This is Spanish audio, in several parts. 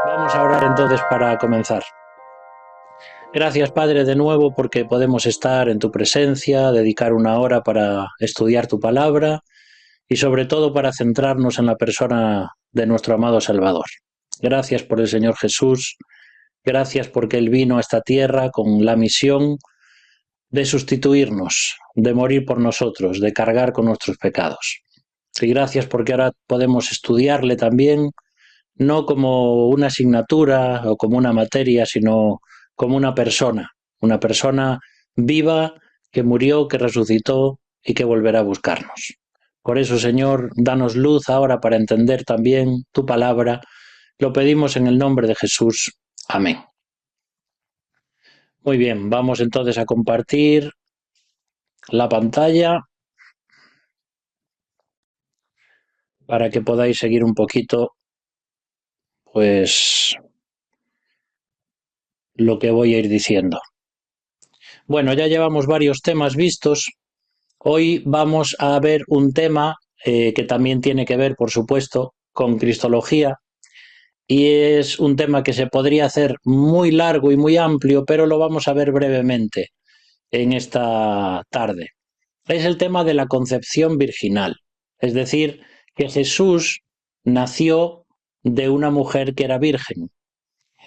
Vamos a orar entonces para comenzar. Gracias, Padre, de nuevo porque podemos estar en tu presencia, dedicar una hora para estudiar tu palabra y sobre todo para centrarnos en la persona de nuestro amado Salvador. Gracias por el Señor Jesús, gracias porque Él vino a esta tierra con la misión de sustituirnos, de morir por nosotros, de cargar con nuestros pecados. Y gracias porque ahora podemos estudiarle también, no como una asignatura o como una materia, sino como una persona viva que murió, que resucitó y que volverá a buscarnos. Por eso, Señor, danos luz ahora para entender también tu palabra. Lo pedimos en el nombre de Jesús. Amén. Muy bien, vamos entonces a compartir la pantalla para que podáis seguir un poquito, pues, lo que voy a ir diciendo. Bueno, ya llevamos varios temas vistos. Hoy vamos a ver un tema que también tiene que ver, por supuesto, con Cristología, y es un tema que se podría hacer muy largo y muy amplio, pero lo vamos a ver brevemente en esta tarde. Es el tema de la concepción virginal, es decir, que Jesús nació de una mujer que era virgen.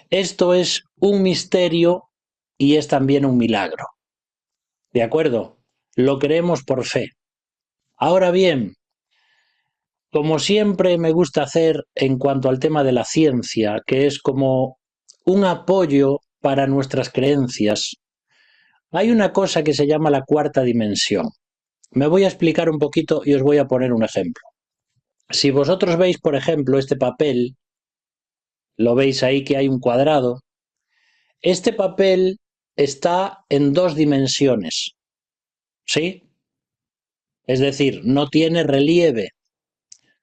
Esto es un misterio y es también un milagro. ¿De acuerdo? Lo creemos por fe. Ahora bien, como siempre me gusta hacer en cuanto al tema de la ciencia, que es como un apoyo para nuestras creencias, hay una cosa que se llama la cuarta dimensión. Me voy a explicar un poquito y os voy a poner un ejemplo. Si vosotros veis, por ejemplo, este papel, lo veis ahí que hay un cuadrado, este papel está en dos dimensiones, ¿sí? Es decir, no tiene relieve.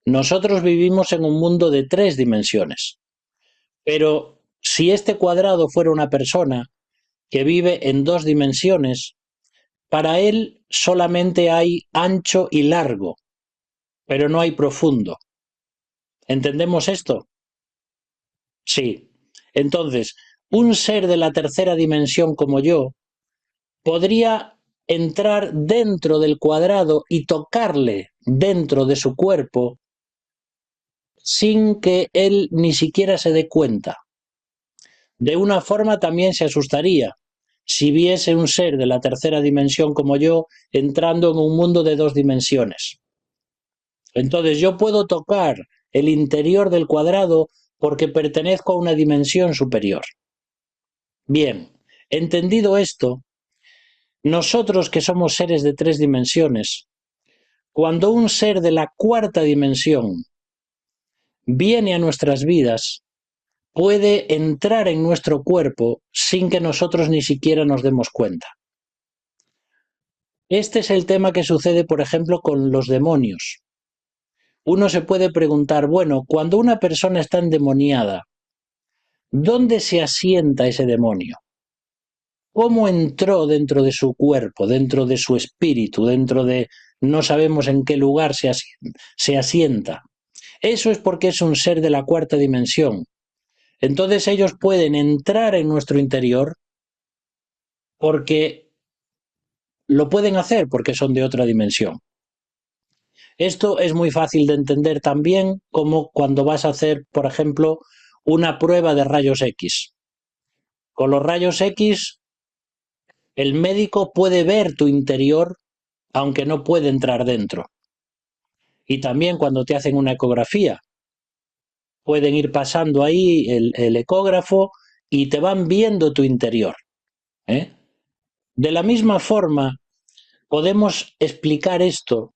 Nosotros vivimos en un mundo de tres dimensiones, pero si este cuadrado fuera una persona que vive en dos dimensiones, para él solamente hay ancho y largo, pero no hay profundo. ¿Entendemos esto? Sí. Entonces, un ser de la tercera dimensión como yo podría entrar dentro del cuadrado y tocarle dentro de su cuerpo sin que él ni siquiera se dé cuenta. De una forma también se asustaría si viese un ser de la tercera dimensión como yo entrando en un mundo de dos dimensiones. Entonces yo puedo tocar el interior del cuadrado porque pertenezco a una dimensión superior. Bien, entendido esto, nosotros que somos seres de tres dimensiones, cuando un ser de la cuarta dimensión viene a nuestras vidas, puede entrar en nuestro cuerpo sin que nosotros ni siquiera nos demos cuenta. Este es el tema que sucede, por ejemplo, con los demonios. Uno se puede preguntar, bueno, cuando una persona está endemoniada, ¿dónde se asienta ese demonio? ¿Cómo entró dentro de su cuerpo, dentro de su espíritu, dentro de no sabemos en qué lugar se asienta? Eso es porque es un ser de la cuarta dimensión. Entonces ellos pueden entrar en nuestro interior porque lo pueden hacer porque son de otra dimensión. Esto es muy fácil de entender también como cuando vas a hacer, por ejemplo, una prueba de rayos X. Con los rayos X, el médico puede ver tu interior, aunque no puede entrar dentro. Y también cuando te hacen una ecografía, pueden ir pasando ahí el ecógrafo y te van viendo tu interior. ¿Eh? De la misma forma, podemos explicar esto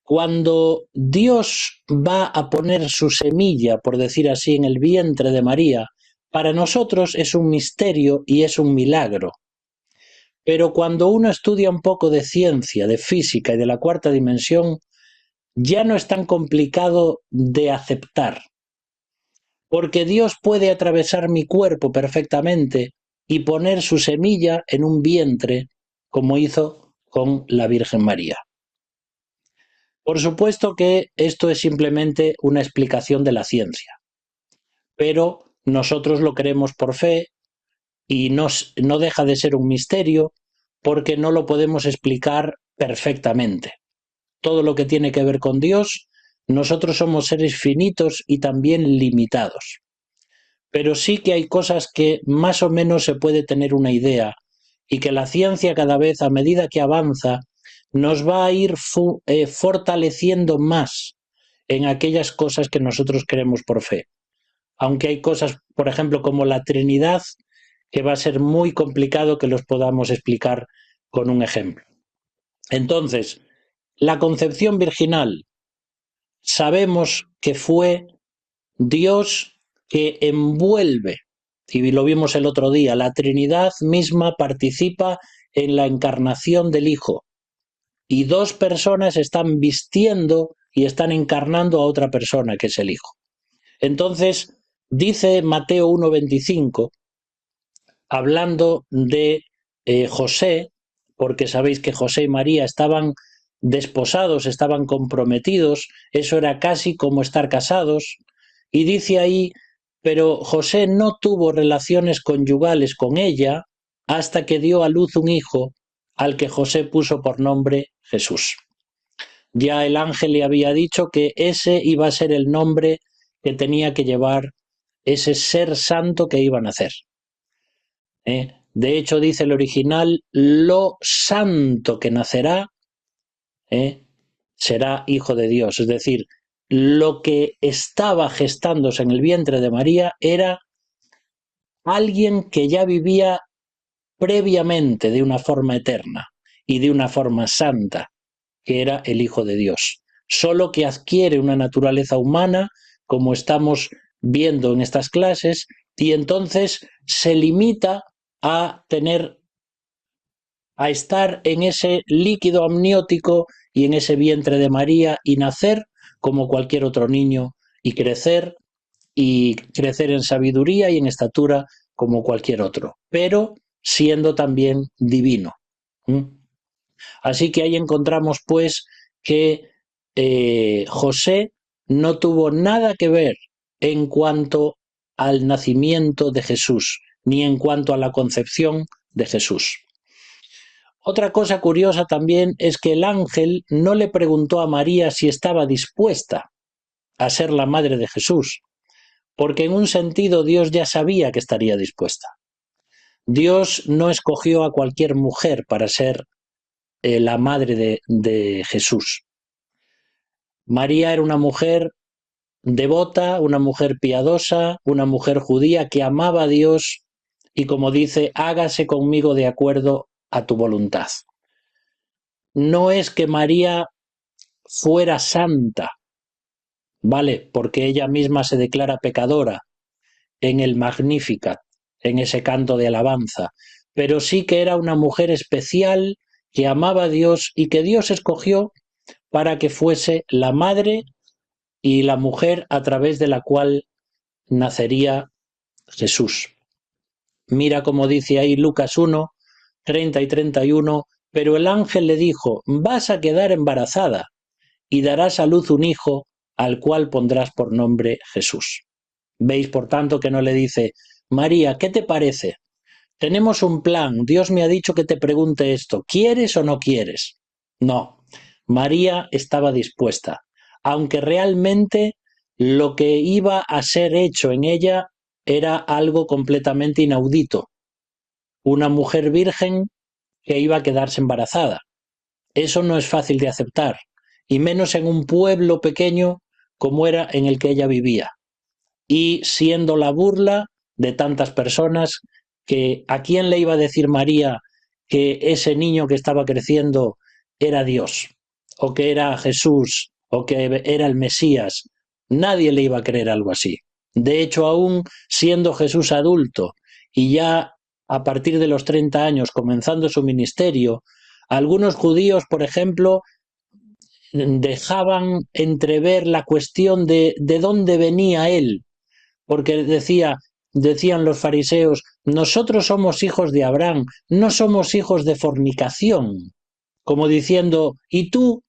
cuando Dios va a poner su semilla, por decir así, en el vientre de María. Para nosotros es un misterio y es un milagro. Pero cuando uno estudia un poco de ciencia, de física y de la cuarta dimensión, ya no es tan complicado de aceptar. Porque Dios puede atravesar mi cuerpo perfectamente y poner su semilla en un vientre, como hizo con la Virgen María. Por supuesto que esto es simplemente una explicación de la ciencia, pero nosotros lo creemos por fe y no deja de ser un misterio porque no lo podemos explicar perfectamente. Todo lo que tiene que ver con Dios, nosotros somos seres finitos y también limitados. Pero sí que hay cosas que más o menos se puede tener una idea y que la ciencia cada vez, a medida que avanza, nos va a ir fortaleciendo más en aquellas cosas que nosotros creemos por fe. Aunque hay cosas, por ejemplo, como la Trinidad, que va a ser muy complicado que los podamos explicar con un ejemplo. Entonces, la concepción virginal, sabemos que fue Dios que envuelve, y lo vimos el otro día, la Trinidad misma participa en la encarnación del Hijo, y dos personas están vistiendo y están encarnando a otra persona, que es el Hijo. Entonces, dice Mateo 1:25, hablando de José, porque sabéis que José y María estaban desposados, estaban comprometidos, eso era casi como estar casados, y dice ahí, pero José no tuvo relaciones conyugales con ella hasta que dio a luz un hijo al que José puso por nombre Jesús. Ya el ángel le había dicho que ese iba a ser el nombre que tenía que llevar ese ser santo que iba a nacer. De hecho, dice el original, lo santo que nacerá será hijo de Dios. Es decir, lo que estaba gestándose en el vientre de María era alguien que ya vivía previamente de una forma eterna y de una forma santa, que era el Hijo de Dios. Solo que adquiere una naturaleza humana, como estamos viendo en estas clases, y entonces se limita a estar en ese líquido amniótico y en ese vientre de María y nacer como cualquier otro niño y crecer en sabiduría y en estatura como cualquier otro, pero siendo también divino. Así que ahí encontramos pues que José no tuvo nada que ver en cuanto al nacimiento de Jesús, ni en cuanto a la concepción de Jesús. Otra cosa curiosa también es que el ángel no le preguntó a María si estaba dispuesta a ser la madre de Jesús, porque en un sentido Dios ya sabía que estaría dispuesta. Dios no escogió a cualquier mujer para ser la madre de Jesús. María era una mujer devota, una mujer piadosa, una mujer judía que amaba a Dios y, como dice, hágase conmigo de acuerdo a tu voluntad. No es que María fuera santa, ¿vale? Porque ella misma se declara pecadora en el Magnificat, en ese canto de alabanza, pero sí que era una mujer especial que amaba a Dios y que Dios escogió para que fuese la madre y la mujer a través de la cual nacería Jesús. Mira como dice ahí Lucas 1, 30 y 31, pero el ángel le dijo, vas a quedar embarazada y darás a luz un hijo al cual pondrás por nombre Jesús. Veis, por tanto, que no le dice, María, ¿qué te parece? Tenemos un plan, Dios me ha dicho que te pregunte esto, ¿quieres o no quieres? No, María estaba dispuesta, aunque realmente lo que iba a ser hecho en ella era algo completamente inaudito. Una mujer virgen que iba a quedarse embarazada. Eso no es fácil de aceptar, y menos en un pueblo pequeño como era en el que ella vivía, y siendo la burla de tantas personas que a quién le iba a decir María que ese niño que estaba creciendo era Dios, o que era Jesús, o que era el Mesías. Nadie le iba a creer algo así. De hecho, aún siendo Jesús adulto y ya a partir de los 30 años comenzando su ministerio, algunos judíos, por ejemplo, dejaban entrever la cuestión de dónde venía él, porque decían los fariseos, nosotros somos hijos de Abraham, no somos hijos de fornicación. como diciendo, ¿y tú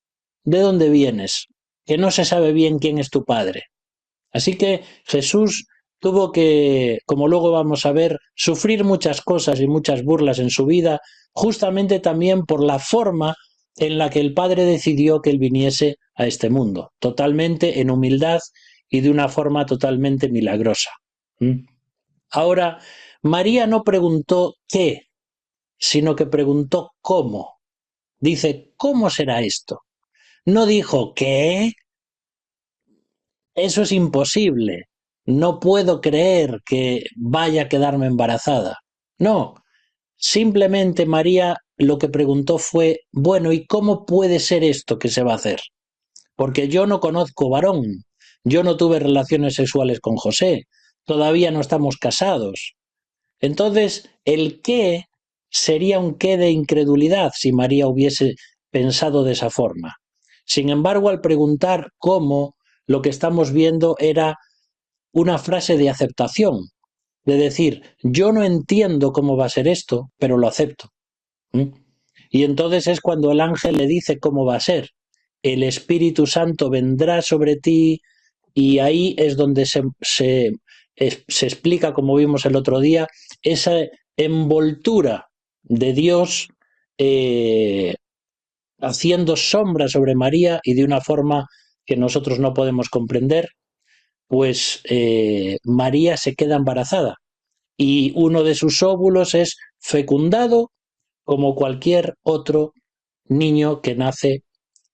de dónde vienes? Que no se sabe bien quién es tu padre. Así que Jesús tuvo que, como luego vamos a ver, sufrir muchas cosas y muchas burlas en su vida, justamente también por la forma en la que el Padre decidió que él viniese a este mundo, totalmente en humildad y de una forma totalmente milagrosa. Ahora, María no preguntó qué, sino que preguntó cómo. Dice, ¿cómo será esto? No dijo, ¿qué? Eso es imposible. No puedo creer que vaya a quedarme embarazada. No, simplemente María lo que preguntó fue, bueno, ¿y cómo puede ser esto que se va a hacer? Porque yo no conozco varón, yo no tuve relaciones sexuales con José, todavía no estamos casados. Entonces, el qué sería un qué de incredulidad si María hubiese pensado de esa forma. Sin embargo, al preguntar cómo, lo que estamos viendo era una frase de aceptación, de decir, yo no entiendo cómo va a ser esto, pero lo acepto. ¿Mm? Y entonces es cuando el ángel le dice cómo va a ser. El Espíritu Santo vendrá sobre ti y ahí es donde se explica, como vimos el otro día, esa envoltura de Dios haciendo sombra sobre María y de una forma que nosotros no podemos comprender, pues María se queda embarazada y uno de sus óvulos es fecundado como cualquier otro niño que nace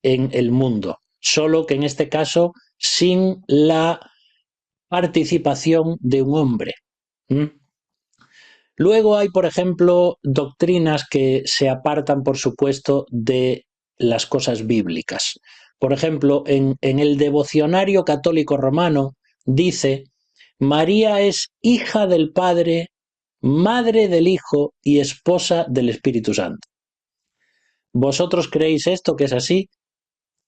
en el mundo, solo que en este caso sin la participación de un hombre. ¿Mm? Luego hay, por ejemplo, doctrinas que se apartan, por supuesto, de las cosas bíblicas. Por ejemplo, en el devocionario católico romano dice, María es hija del Padre, madre del Hijo y esposa del Espíritu Santo. ¿Vosotros creéis esto que es así?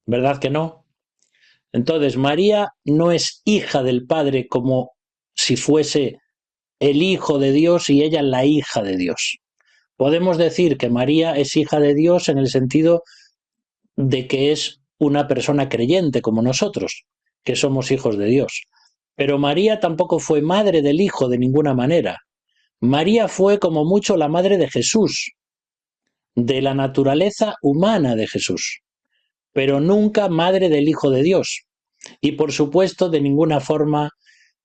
¿Verdad que no? Entonces, María no es hija del Padre como si fuese el Hijo de Dios y ella la hija de Dios. Podemos decir que María es hija de Dios en el sentido de que es una persona creyente como nosotros, que somos hijos de Dios. Pero María tampoco fue madre del Hijo de ninguna manera. María fue como mucho la madre de Jesús, de la naturaleza humana de Jesús, pero nunca madre del Hijo de Dios. Y por supuesto, de ninguna forma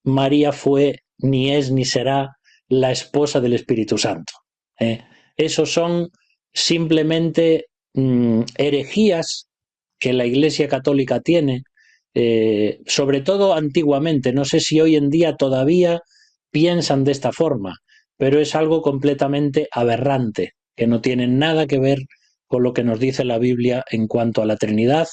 María fue, ni es, ni será la esposa del Espíritu Santo. Esos son simplemente herejías que la Iglesia Católica tiene, sobre todo antiguamente. No sé si hoy en día todavía piensan de esta forma, pero es algo completamente aberrante, que no tiene nada que ver con lo que nos dice la Biblia en cuanto a la Trinidad.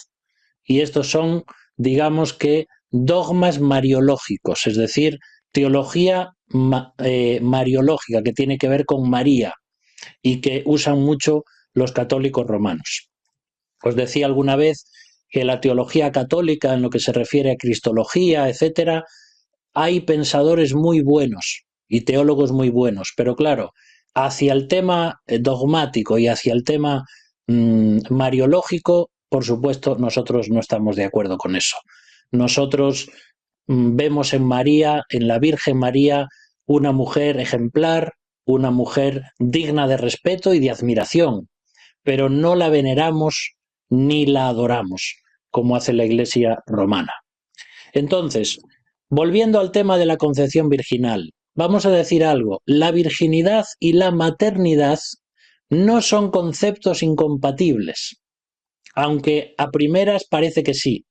Y estos son, digamos que, dogmas mariológicos, es decir, teología mariológica que tiene que ver con María y que usan mucho los católicos romanos. Os decía alguna vez que la teología católica, en lo que se refiere a cristología, etcétera, hay pensadores muy buenos y teólogos muy buenos, pero claro, hacia el tema dogmático y hacia el tema mariológico, por supuesto, nosotros no estamos de acuerdo con eso. Nosotros vemos en María, en la Virgen María, una mujer ejemplar, una mujer digna de respeto y de admiración, pero no la veneramos ni la adoramos, como hace la Iglesia romana. Entonces, volviendo al tema de la concepción virginal, vamos a decir algo, la virginidad y la maternidad no son conceptos incompatibles, aunque a primeras parece que sí.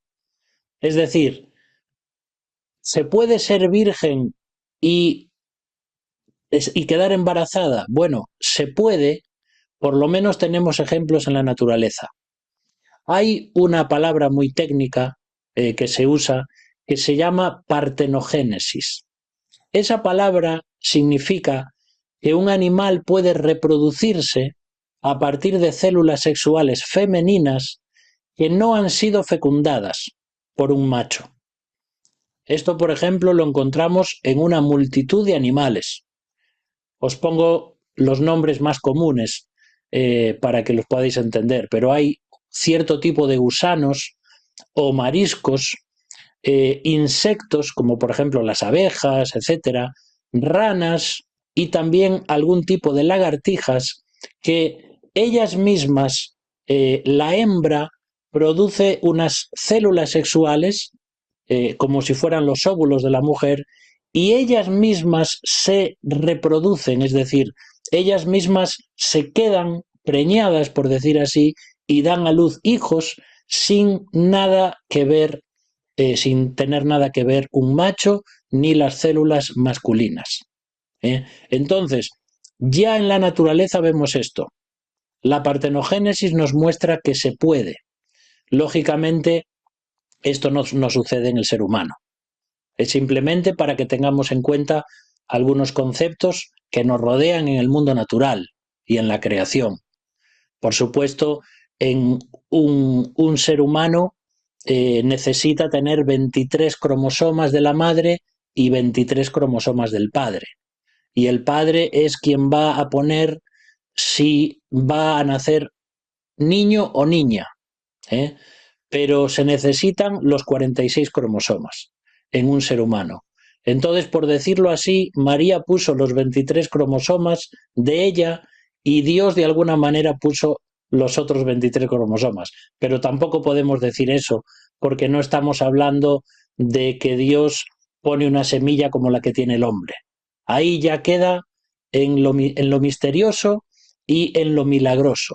Es decir, ¿se puede ser virgen y quedar embarazada? Bueno, se puede, por lo menos tenemos ejemplos en la naturaleza. Hay una palabra muy técnica que se usa que se llama partenogénesis. Esa palabra significa que un animal puede reproducirse a partir de células sexuales femeninas que no han sido fecundadas por un macho. Esto, por ejemplo, lo encontramos en una multitud de animales. Os pongo los nombres más comunes. para que los podáis entender, pero hay cierto tipo de gusanos o mariscos, insectos como por ejemplo las abejas, etcétera, ranas y también algún tipo de lagartijas que ellas mismas, la hembra produce unas células sexuales como si fueran los óvulos de la mujer y ellas mismas se reproducen, es decir, ellas mismas se quedan preñadas, por decir así, y dan a luz hijos sin nada que ver, sin tener nada que ver un macho ni las células masculinas. Entonces, ya en la naturaleza vemos esto. La partenogénesis nos muestra que se puede. Lógicamente, esto no sucede en el ser humano. Es simplemente para que tengamos en cuenta algunos conceptos que nos rodean en el mundo natural y en la creación. Por supuesto, en un ser humano necesita tener 23 cromosomas de la madre y 23 cromosomas del padre. Y el padre es quien va a poner si va a nacer niño o niña, ¿eh? Pero se necesitan los 46 cromosomas en un ser humano. Entonces, por decirlo así, María puso los 23 cromosomas de ella y Dios de alguna manera puso los otros 23 cromosomas. Pero tampoco podemos decir eso, porque no estamos hablando de que Dios pone una semilla como la que tiene el hombre. Ahí ya queda en lo misterioso y en lo milagroso.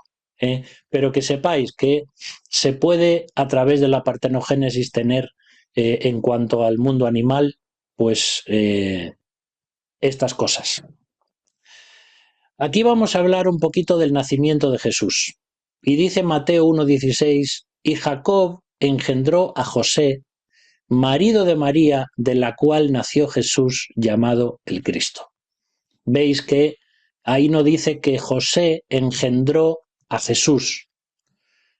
Pero que sepáis que se puede a través de la partenogénesis tener en cuanto al mundo animal pues estas cosas. Aquí vamos a hablar un poquito del nacimiento de Jesús y dice Mateo 1:16 y Jacob engendró a José, marido de María, de la cual nació Jesús llamado el Cristo. Veis que ahí no dice que José engendró a Jesús.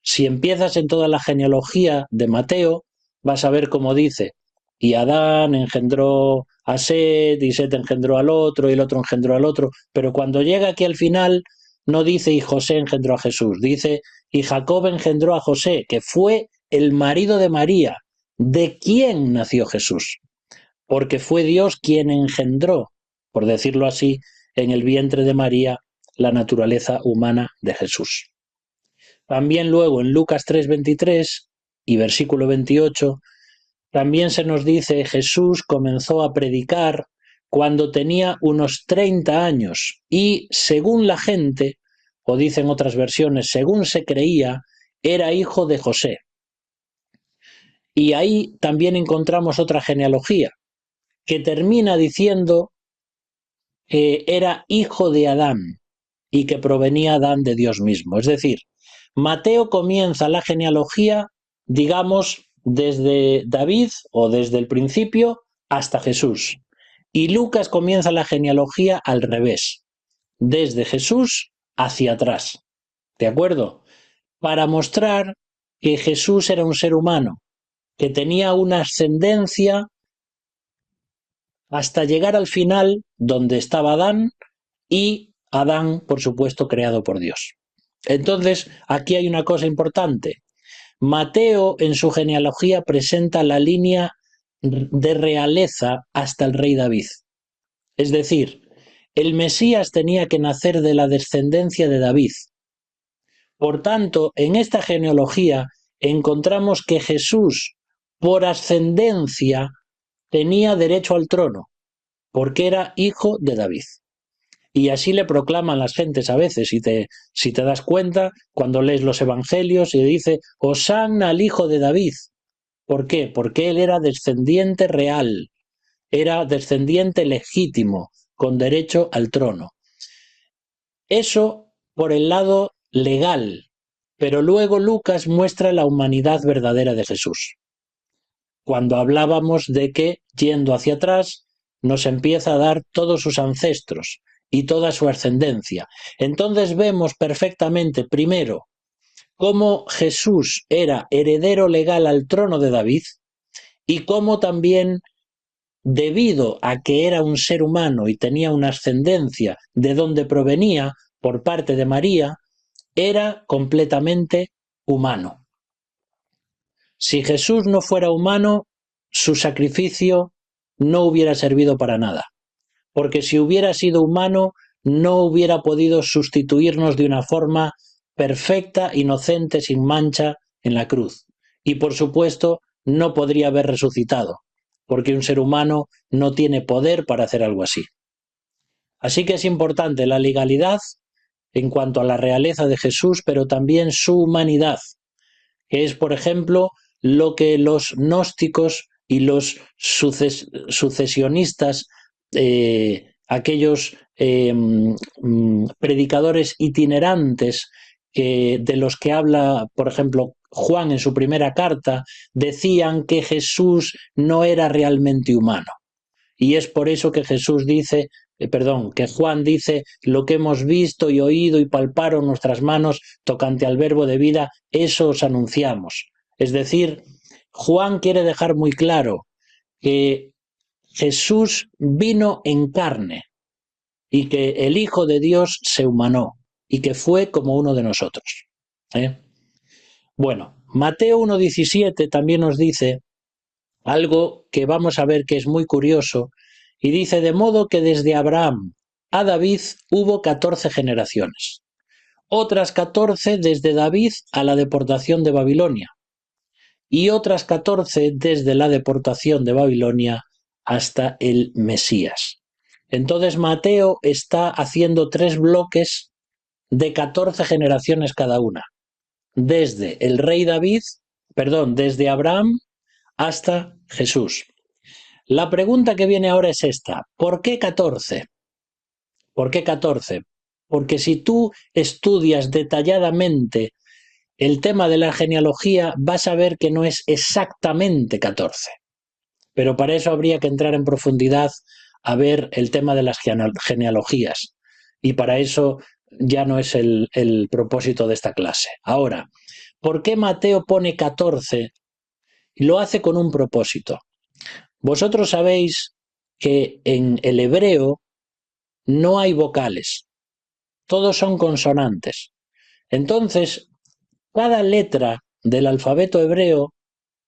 Si empiezas en toda la genealogía de Mateo, vas a ver cómo dice, y Adán engendró a Set, y Set engendró al otro, y el otro engendró al otro, pero cuando llega aquí al final, no dice y José engendró a Jesús, dice y Jacob engendró a José, que fue el marido de María, de quien nació Jesús, porque fue Dios quien engendró, por decirlo así, en el vientre de María, la naturaleza humana de Jesús. También luego en Lucas 3:23 y versículo 28, también se nos dice Jesús comenzó a predicar cuando tenía unos 30 años y según la gente, o dicen otras versiones, según se creía, era hijo de José. Y ahí también encontramos otra genealogía que termina diciendo que era hijo de Adán y que provenía Adán de Dios mismo. Es decir, Mateo comienza la genealogía, digamos, desde David o desde el principio hasta Jesús. Y Lucas comienza la genealogía al revés, desde Jesús hacia atrás. ¿De acuerdo? Para mostrar que Jesús era un ser humano, que tenía una ascendencia hasta llegar al final donde estaba Adán y Adán, por supuesto, creado por Dios. Entonces, aquí hay una cosa importante. Mateo, en su genealogía, presenta la línea de realeza hasta el rey David. Es decir, el Mesías tenía que nacer de la descendencia de David. Por tanto, en esta genealogía encontramos que Jesús, por ascendencia, tenía derecho al trono, porque era hijo de David. Y así le proclaman las gentes a veces, si te das cuenta, cuando lees los evangelios y dice, Hosanna al hijo de David. ¿Por qué? Porque él era descendiente real, era descendiente legítimo, con derecho al trono. Eso por el lado legal, pero luego Lucas muestra la humanidad verdadera de Jesús. Cuando hablábamos de que, yendo hacia atrás, nos empieza a dar todos sus ancestros y toda su ascendencia. Entonces vemos perfectamente, primero, cómo Jesús era heredero legal al trono de David y cómo también, debido a que era un ser humano y tenía una ascendencia de donde provenía por parte de María, era completamente humano. Si Jesús no fuera humano, su sacrificio no hubiera servido para nada, porque si hubiera sido humano, no hubiera podido sustituirnos de una forma perfecta, inocente, sin mancha en la cruz. Y por supuesto, no podría haber resucitado, porque un ser humano no tiene poder para hacer algo así. Así que es importante la legalidad en cuanto a la realeza de Jesús, pero también su humanidad, que es, por ejemplo, lo que los gnósticos y los sucesionistas, aquellos predicadores itinerantes de los que habla, por ejemplo, Juan en su primera carta, decían que Jesús no era realmente humano. Y es por eso que Jesús dice, que Juan dice, lo que hemos visto y oído y palparon nuestras manos tocante al verbo de vida, eso os anunciamos. Es decir, Juan quiere dejar muy claro que Jesús vino en carne y que el Hijo de Dios se humanó y que fue como uno de nosotros. Bueno, Mateo 1,17 también nos dice algo que vamos a ver que es muy curioso, y dice, de modo que desde Abraham a David hubo 14 generaciones, otras 14 desde David a la deportación de Babilonia, y otras 14 desde la deportación de Babilonia hasta el Mesías. Entonces Mateo está haciendo 3 bloques de 14 generaciones cada una, desde el rey David, desde Abraham hasta Jesús. La pregunta que viene ahora es esta: ¿por qué 14? ¿Por qué 14? Porque si tú estudias detalladamente el tema de la genealogía, vas a ver que no es exactamente 14. Pero para eso habría que entrar en profundidad a ver el tema de las genealogías. Y para eso ya no es el propósito de esta clase. Ahora, ¿por qué Mateo pone 14? Lo hace con un propósito. Vosotros sabéis que en el hebreo no hay vocales, todos son consonantes. Entonces, cada letra del alfabeto hebreo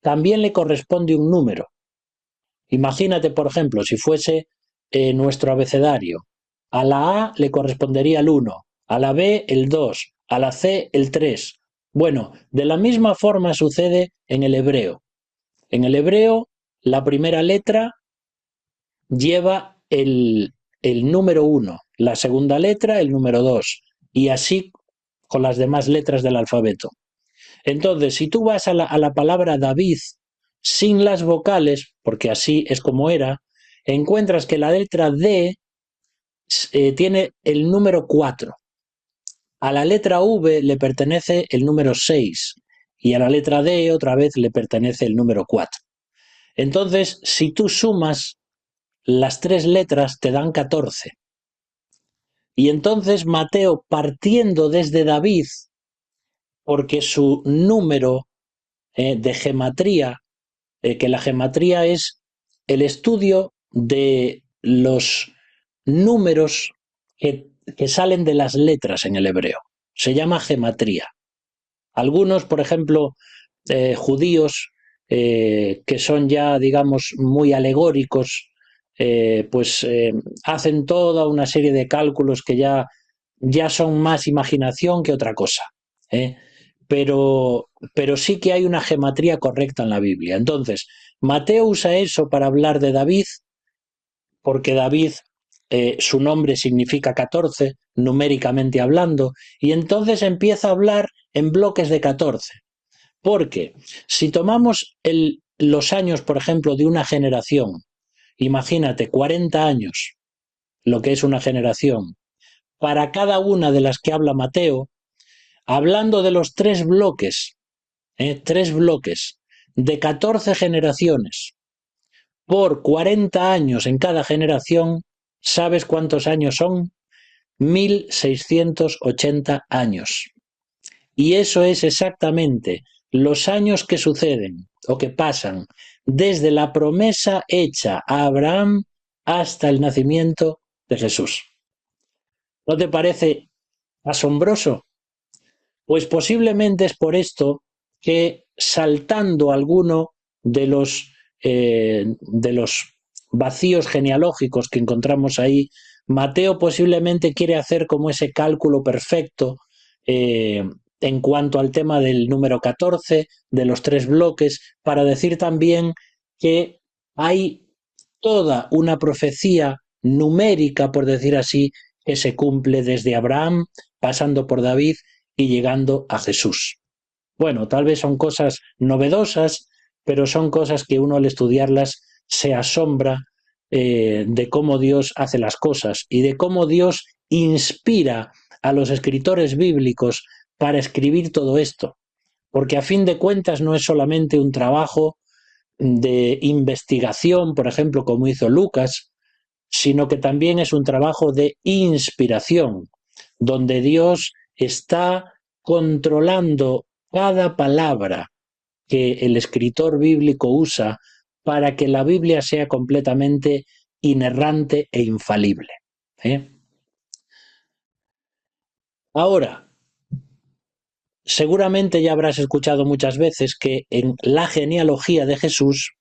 también le corresponde un número. Imagínate, por ejemplo, si fuese nuestro abecedario. A la A le correspondería el 1, a la B el 2, a la C el 3. Bueno, de la misma forma sucede en el hebreo. En el hebreo, la primera letra lleva el número 1, la segunda letra el número 2, y así con las demás letras del alfabeto. Entonces, si tú vas a la palabra David sin las vocales, porque así es como era, encuentras que la letra D tiene el número 4. A la letra V le pertenece el número 6 y a la letra D otra vez le pertenece el número 4. Entonces, si tú sumas las 3 letras te dan 14. Y entonces Mateo, partiendo desde David, porque su número de gematría, que la gematría es el estudio de los números que salen de las letras en el hebreo. Se llama gematría. Algunos, por ejemplo, judíos, que son ya, digamos, muy alegóricos, hacen toda una serie de cálculos que ya son más imaginación que otra cosa. Pero sí que hay una gematría correcta en la Biblia. Entonces, Mateo usa eso para hablar de David, porque David, su nombre significa 14, numéricamente hablando, y entonces empieza a hablar en bloques de 14. Porque si tomamos los años, por ejemplo, de una generación, imagínate 40 años, lo que es una generación, para cada una de las que habla Mateo, hablando de los 3 bloques, 3 bloques de 14 generaciones, por 40 años en cada generación, ¿sabes cuántos años son? 1680 años. Y eso es exactamente los años que suceden o que pasan desde la promesa hecha a Abraham hasta el nacimiento de Jesús. ¿No te parece asombroso? Pues posiblemente es por esto que, saltando alguno de los vacíos genealógicos que encontramos ahí, Mateo posiblemente quiere hacer como ese cálculo perfecto en cuanto al tema del número 14, de los 3 bloques, para decir también que hay toda una profecía numérica, por decir así, que se cumple desde Abraham, pasando por David y llegando a Jesús. Bueno, tal vez son cosas novedosas, pero son cosas que uno al estudiarlas se asombra de cómo Dios hace las cosas y de cómo Dios inspira a los escritores bíblicos para escribir todo esto. Porque a fin de cuentas no es solamente un trabajo de investigación, por ejemplo, como hizo Lucas, sino que también es un trabajo de inspiración, donde Dios está controlando cada palabra que el escritor bíblico usa para que la Biblia sea completamente inerrante e infalible. ¿Eh? Ahora, seguramente ya habrás escuchado muchas veces que en la genealogía de Jesús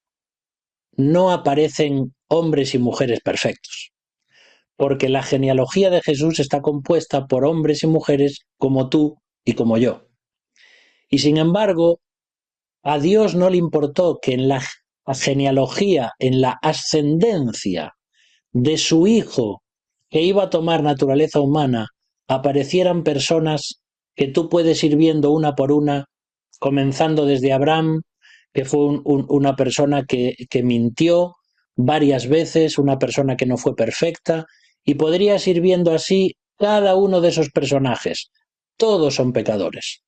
no aparecen hombres y mujeres perfectos, porque la genealogía de Jesús está compuesta por hombres y mujeres como tú y como yo. Y sin embargo, a Dios no le importó que en la genealogía, en la ascendencia de su hijo que iba a tomar naturaleza humana, aparecieran personas que tú puedes ir viendo una por una, comenzando desde Abraham, que fue una persona que mintió varias veces, una persona que no fue perfecta, y podrías ir viendo así cada uno de esos personajes. Todos son pecadores.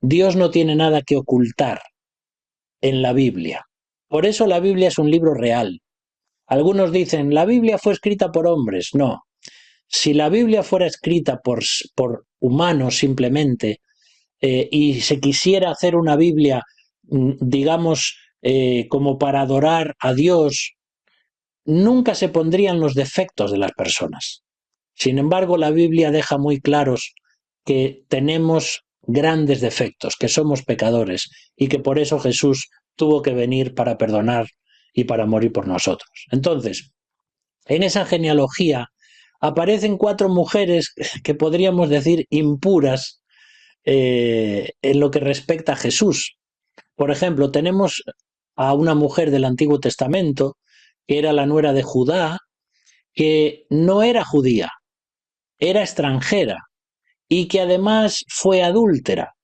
Dios no tiene nada que ocultar en la Biblia. Por eso la Biblia es un libro real. Algunos dicen, la Biblia fue escrita por hombres. No. Si la Biblia fuera escrita por humanos simplemente, y se quisiera hacer una Biblia, digamos, como para adorar a Dios, nunca se pondrían los defectos de las personas. Sin embargo, la Biblia deja muy claros que tenemos grandes defectos, que somos pecadores y que por eso Jesús tuvo que venir para perdonar y para morir por nosotros. Entonces, en esa genealogía aparecen 4 mujeres que podríamos decir impuras en lo que respecta a Jesús. Por ejemplo, tenemos a una mujer del Antiguo Testamento, que era la nuera de Judá, que no era judía, era extranjera y que además fue adúltera,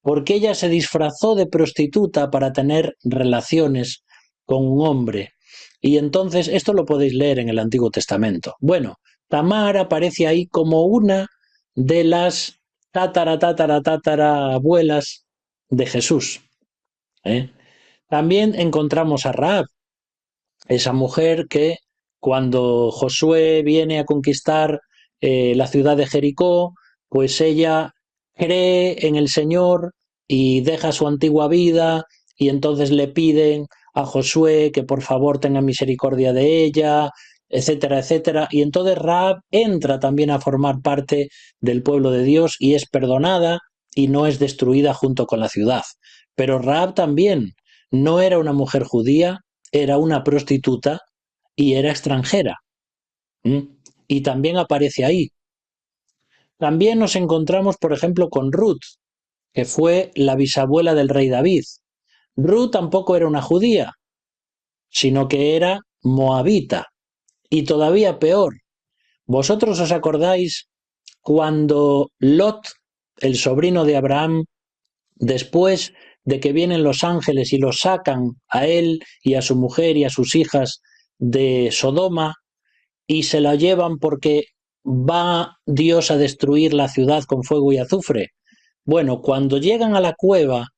porque ella se disfrazó de prostituta para tener relaciones con un hombre. Y entonces, esto lo podéis leer en el Antiguo Testamento. Bueno, Tamar aparece ahí como una de las tatara abuelas de Jesús. ¿Eh? También encontramos a Rahab, esa mujer que cuando Josué viene a conquistar la ciudad de Jericó, pues ella cree en el Señor y deja su antigua vida y entonces le piden a Josué que por favor tenga misericordia de ella, etcétera, etcétera. Y entonces Rahab entra también a formar parte del pueblo de Dios y es perdonada y no es destruida junto con la ciudad. Pero Rahab también no era una mujer judía, era una prostituta y era extranjera. ¿Mm? Y también aparece ahí. También nos encontramos, por ejemplo, con Ruth, que fue la bisabuela del rey David. Ruth tampoco era una judía, sino que era moabita. Y todavía peor, ¿vosotros os acordáis cuando Lot, el sobrino de Abraham, después de que vienen los ángeles y los sacan a él y a su mujer y a sus hijas de Sodoma y se la llevan porque va Dios a destruir la ciudad con fuego y azufre? Bueno, cuando llegan a la cueva,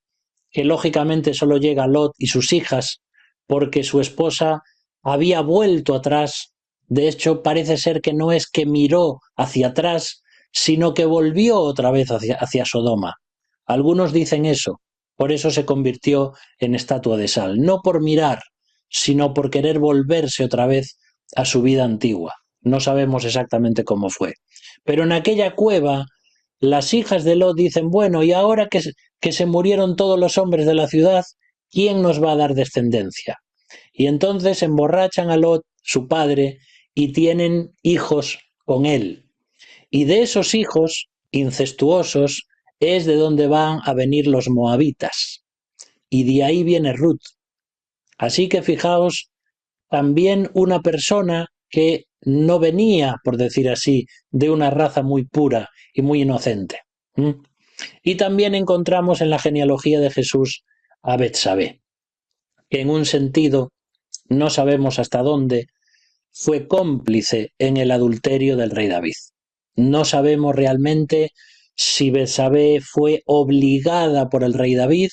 que lógicamente solo llega Lot y sus hijas, porque su esposa había vuelto atrás, de hecho parece ser que no es que miró hacia atrás, sino que volvió otra vez hacia Sodoma. Algunos dicen eso, por eso se convirtió en estatua de sal, no por mirar, sino por querer volverse otra vez a su vida antigua. No sabemos exactamente cómo fue. Pero en aquella cueva las hijas de Lot dicen, bueno, y ahora que se murieron todos los hombres de la ciudad, ¿quién nos va a dar descendencia? Y entonces emborrachan a Lot, su padre, y tienen hijos con él. Y de esos hijos incestuosos es de donde van a venir los moabitas. Y de ahí viene Ruth. Así que fijaos, también una persona que no venía, por decir así, de una raza muy pura y muy inocente. Y también encontramos en la genealogía de Jesús a Betsabé, que en un sentido, no sabemos hasta dónde, fue cómplice en el adulterio del rey David. No sabemos realmente si Betsabé fue obligada por el rey David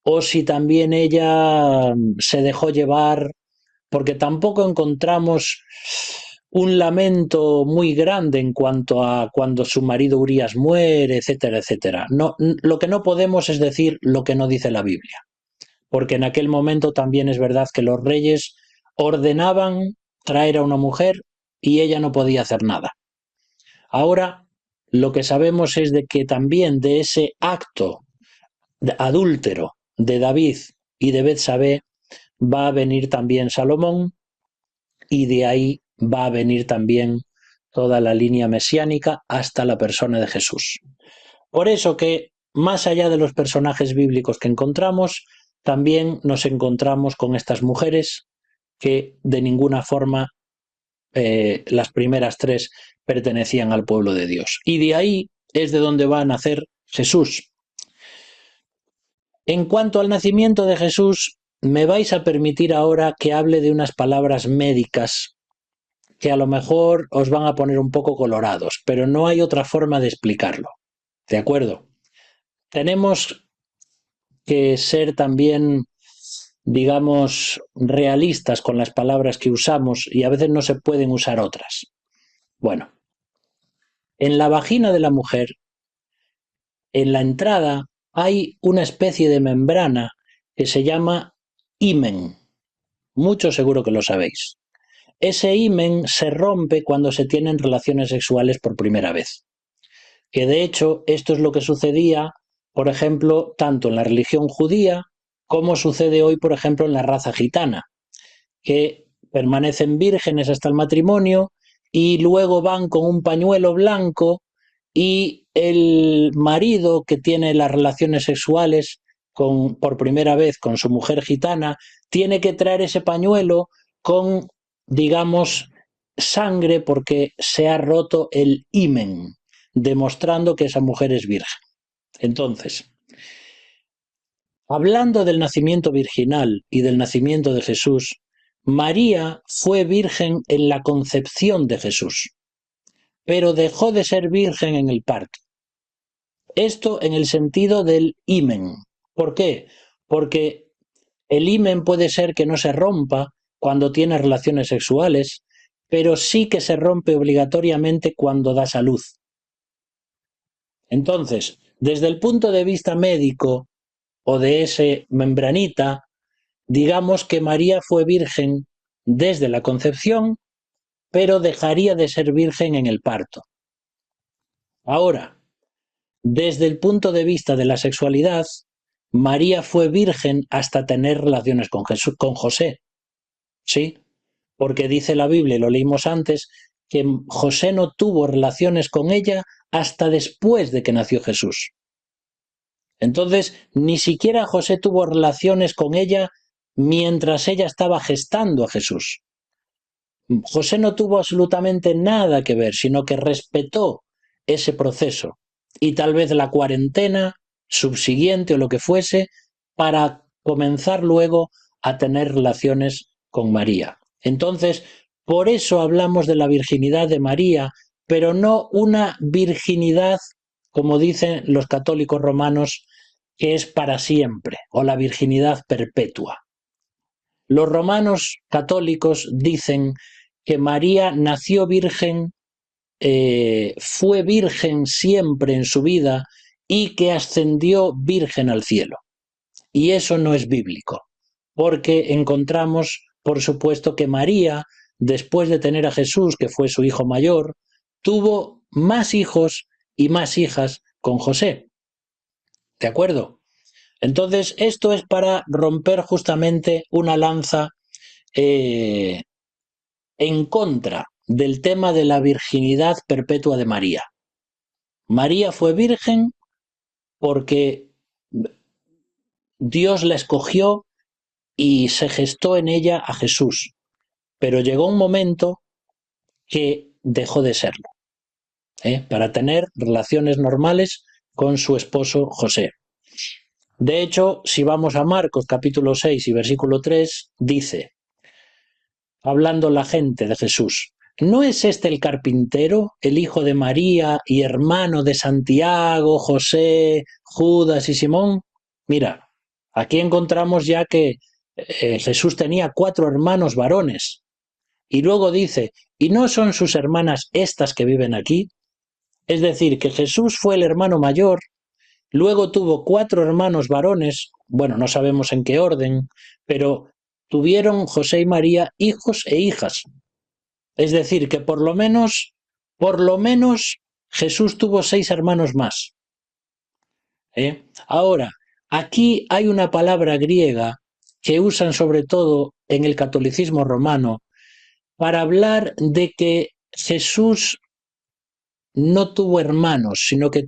o si también ella se dejó llevar, porque tampoco encontramos un lamento muy grande en cuanto a cuando su marido Urías muere, etcétera, etcétera. No, lo que no podemos es decir lo que no dice la Biblia, porque en aquel momento también es verdad que los reyes ordenaban traer a una mujer y ella no podía hacer nada. Ahora, lo que sabemos es de que también de ese acto adúltero de David y de Betsabé va a venir también Salomón, y de ahí va a venir también toda la línea mesiánica hasta la persona de Jesús. Por eso que, más allá de los personajes bíblicos que encontramos, también nos encontramos con estas mujeres que de ninguna forma las primeras tres pertenecían al pueblo de Dios. Y de ahí es de donde va a nacer Jesús. En cuanto al nacimiento de Jesús, me vais a permitir ahora que hable de unas palabras médicas que a lo mejor os van a poner un poco colorados, pero no hay otra forma de explicarlo. ¿De acuerdo? Tenemos que ser también, digamos, realistas con las palabras que usamos y a veces no se pueden usar otras. Bueno, en la vagina de la mujer, en la entrada, hay una especie de membrana que se llama himen. Mucho seguro que lo sabéis. Ese himen se rompe cuando se tienen relaciones sexuales por primera vez. Que de hecho esto es lo que sucedía, por ejemplo, tanto en la religión judía como sucede hoy, por ejemplo, en la raza gitana, que permanecen vírgenes hasta el matrimonio y luego van con un pañuelo blanco y el marido que tiene las relaciones sexuales por primera vez con su mujer gitana tiene que traer ese pañuelo con, digamos, sangre porque se ha roto el himen, demostrando que esa mujer es virgen. Entonces, hablando del nacimiento virginal y del nacimiento de Jesús, María fue virgen en la concepción de Jesús, pero dejó de ser virgen en el parto. Esto en el sentido del himen. ¿Por qué? Porque el himen puede ser que no se rompa cuando tiene relaciones sexuales, pero sí que se rompe obligatoriamente cuando das a luz. Entonces, desde el punto de vista médico o de ese membranita, digamos que María fue virgen desde la concepción, pero dejaría de ser virgen en el parto. Ahora, desde el punto de vista de la sexualidad, María fue virgen hasta tener relaciones con José. ¿Sí? Porque dice la Biblia, y lo leímos antes, que José no tuvo relaciones con ella hasta después de que nació Jesús. Entonces, ni siquiera José tuvo relaciones con ella mientras ella estaba gestando a Jesús. José no tuvo absolutamente nada que ver, sino que respetó ese proceso y tal vez la cuarentena subsiguiente o lo que fuese para comenzar luego a tener relaciones con María. Entonces, por eso hablamos de la virginidad de María, pero no una virginidad, como dicen los católicos romanos, que es para siempre, o la virginidad perpetua. Los romanos católicos dicen que María nació virgen, fue virgen siempre en su vida y que ascendió virgen al cielo. Y eso no es bíblico, porque encontramos, por supuesto, que María, después de tener a Jesús, que fue su hijo mayor, tuvo más hijos y más hijas con José. ¿De acuerdo? Entonces, esto es para romper justamente una lanza en contra del tema de la virginidad perpetua de María. María fue virgen porque Dios la escogió y se gestó en ella a Jesús, pero llegó un momento que dejó de serlo, para tener relaciones normales con su esposo José. De hecho, si vamos a Marcos capítulo 6 y versículo 3, dice, hablando la gente de Jesús, ¿no es este el carpintero, el hijo de María y hermano de Santiago, José, Judas y Simón? Mira, aquí encontramos ya que Jesús tenía 4 hermanos varones. Y luego dice, ¿y no son sus hermanas estas que viven aquí? Es decir, que Jesús fue el hermano mayor, luego tuvo 4 hermanos varones, bueno, no sabemos en qué orden, pero tuvieron José y María hijos e hijas. Es decir, que por lo menos Jesús tuvo 6 hermanos más. Ahora, aquí hay una palabra griega que usan sobre todo en el catolicismo romano para hablar de que Jesús no tuvo hermanos, sino que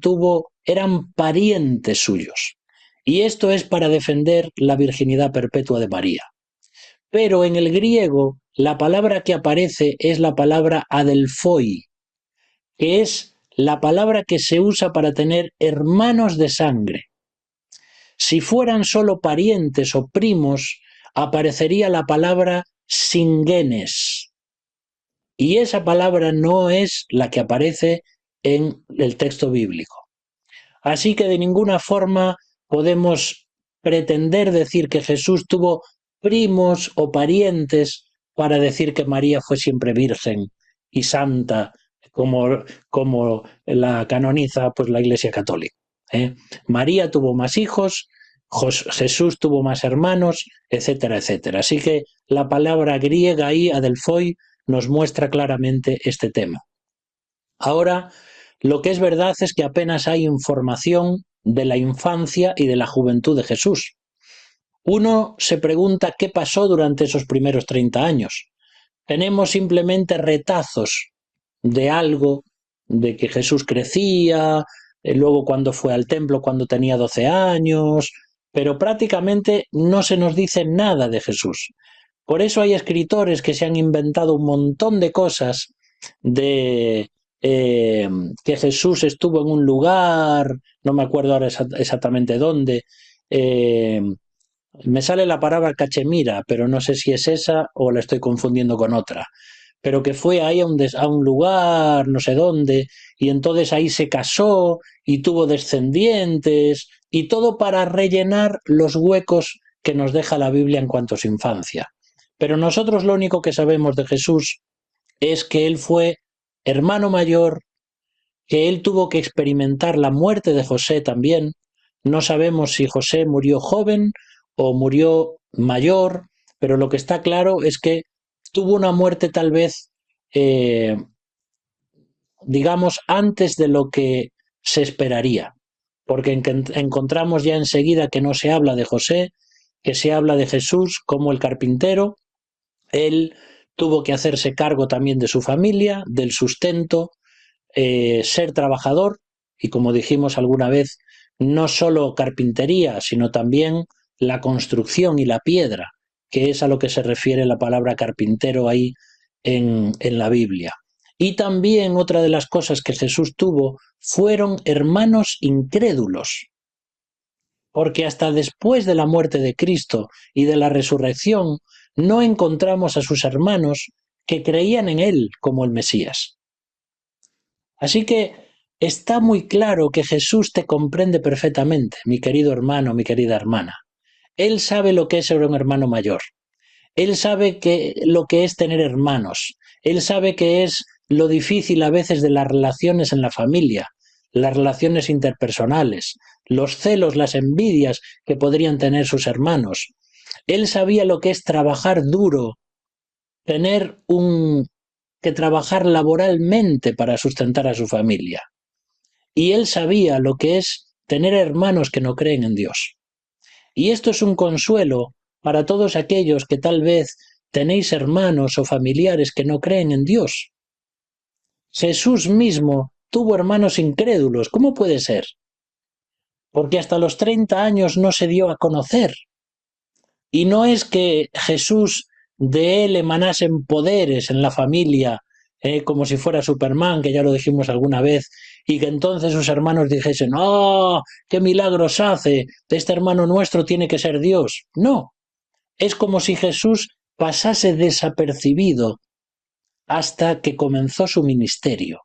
eran parientes suyos. Y esto es para defender la virginidad perpetua de María. Pero en el griego, la palabra que aparece es la palabra adelphoi, que es la palabra que se usa para tener hermanos de sangre. Si fueran solo parientes o primos, aparecería la palabra singenes. Y esa palabra no es la que aparece en el texto bíblico. Así que de ninguna forma podemos pretender decir que Jesús tuvo primos o parientes para decir que María fue siempre virgen y santa, como la canoniza pues, la Iglesia Católica. María tuvo más hijos, Jesús tuvo más hermanos, etcétera, etcétera. Así que la palabra griega ahí, adelphoi, nos muestra claramente este tema. Ahora, lo que es verdad es que apenas hay información de la infancia y de la juventud de Jesús. Uno se pregunta qué pasó durante esos primeros 30 años. Tenemos simplemente retazos de algo, de que Jesús crecía, luego cuando fue al templo cuando tenía 12 años, pero prácticamente no se nos dice nada de Jesús. Por eso hay escritores que se han inventado un montón de cosas de que Jesús estuvo en un lugar, no me acuerdo ahora exactamente dónde, me sale la palabra cachemira, pero no sé si es esa o la estoy confundiendo con otra, pero que fue ahí a un lugar, no sé dónde, y entonces ahí se casó y tuvo descendientes, y todo para rellenar los huecos que nos deja la Biblia en cuanto a su infancia. Pero nosotros lo único que sabemos de Jesús es que él fue hermano mayor, que él tuvo que experimentar la muerte de José también. No sabemos si José murió joven o murió mayor, pero lo que está claro es que tuvo una muerte tal vez, digamos, antes de lo que se esperaría, porque encontramos ya enseguida que no se habla de José, que se habla de Jesús como el carpintero. Él tuvo que hacerse cargo también de su familia, del sustento, ser trabajador y, como dijimos alguna vez, no solo carpintería, sino también la construcción y la piedra, que es a lo que se refiere la palabra carpintero ahí en la Biblia. Y también otra de las cosas que Jesús tuvo fueron hermanos incrédulos, porque hasta después de la muerte de Cristo y de la resurrección no encontramos a sus hermanos que creían en él como el Mesías. Así que está muy claro que Jesús te comprende perfectamente, mi querido hermano, mi querida hermana. Él sabe lo que es ser un hermano mayor. Él sabe lo que es tener hermanos. Él sabe que es lo difícil a veces de las relaciones en la familia, las relaciones interpersonales, los celos, las envidias que podrían tener sus hermanos. Él sabía lo que es trabajar duro, tener que trabajar laboralmente para sustentar a su familia. y él sabía lo que es tener hermanos que no creen en Dios. Y esto es un consuelo para todos aquellos que tal vez tenéis hermanos o familiares que no creen en Dios. Jesús mismo tuvo hermanos incrédulos. ¿Cómo puede ser? Porque hasta los 30 años no se dio a conocer. Y no es que Jesús de él emanasen poderes en la familia, como si fuera Superman, que ya lo dijimos alguna vez, y que entonces sus hermanos dijesen, ¡oh, qué milagros hace! Este hermano nuestro tiene que ser Dios. No, es como si Jesús pasase desapercibido hasta que comenzó su ministerio.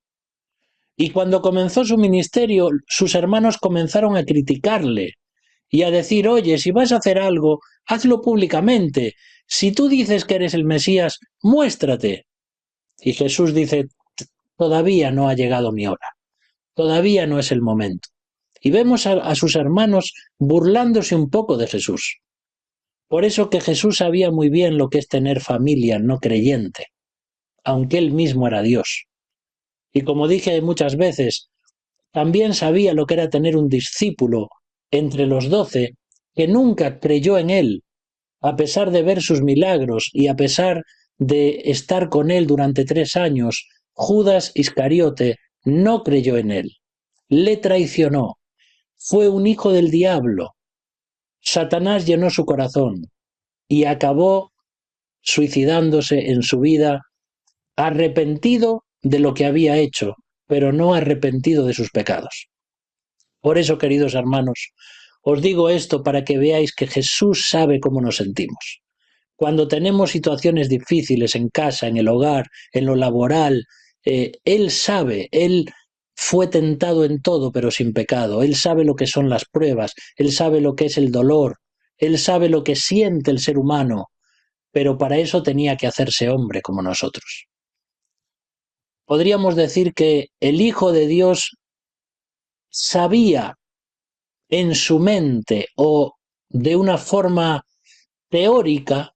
Y cuando comenzó su ministerio, sus hermanos comenzaron a criticarle y a decir, oye, si vas a hacer algo, hazlo públicamente. Si tú dices que eres el Mesías, muéstrate. Y Jesús dice, todavía no ha llegado mi hora, todavía no es el momento. Y vemos a sus hermanos burlándose un poco de Jesús. Por eso que Jesús sabía muy bien lo que es tener familia no creyente, aunque él mismo era Dios. Y como dije muchas veces, también sabía lo que era tener un discípulo entre los 12 que nunca creyó en él, a pesar de ver sus milagros y a pesar de estar con él durante 3 años. Judas Iscariote no creyó en él, le traicionó, fue un hijo del diablo. Satanás llenó su corazón y acabó suicidándose en su vida, arrepentido de lo que había hecho, pero no arrepentido de sus pecados. Por eso, queridos hermanos, os digo esto para que veáis que Jesús sabe cómo nos sentimos. Cuando tenemos situaciones difíciles en casa, en el hogar, en lo laboral, Él sabe, Él fue tentado en todo pero sin pecado, Él sabe lo que son las pruebas, Él sabe lo que es el dolor, Él sabe lo que siente el ser humano, pero para eso tenía que hacerse hombre como nosotros. Podríamos decir que el Hijo de Dios sabía en su mente o de una forma teórica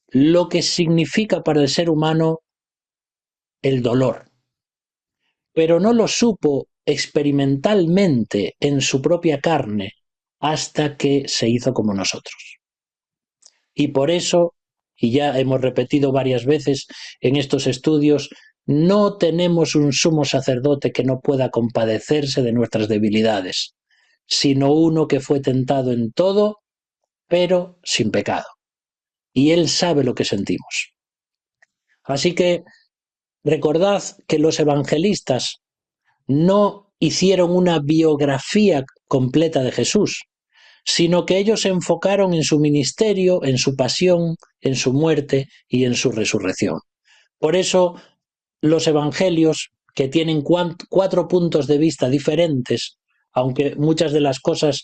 lo que significa para el ser humano el dolor, pero no lo supo experimentalmente en su propia carne hasta que se hizo como nosotros. Y por eso, y ya hemos repetido varias veces en estos estudios, no tenemos un sumo sacerdote que no pueda compadecerse de nuestras debilidades, sino uno que fue tentado en todo, pero sin pecado. Y él sabe lo que sentimos. Así que recordad que los evangelistas no hicieron una biografía completa de Jesús, sino que ellos se enfocaron en su ministerio, en su pasión, en su muerte y en su resurrección. Por eso los evangelios, que tienen 4 puntos de vista diferentes, aunque muchas de las cosas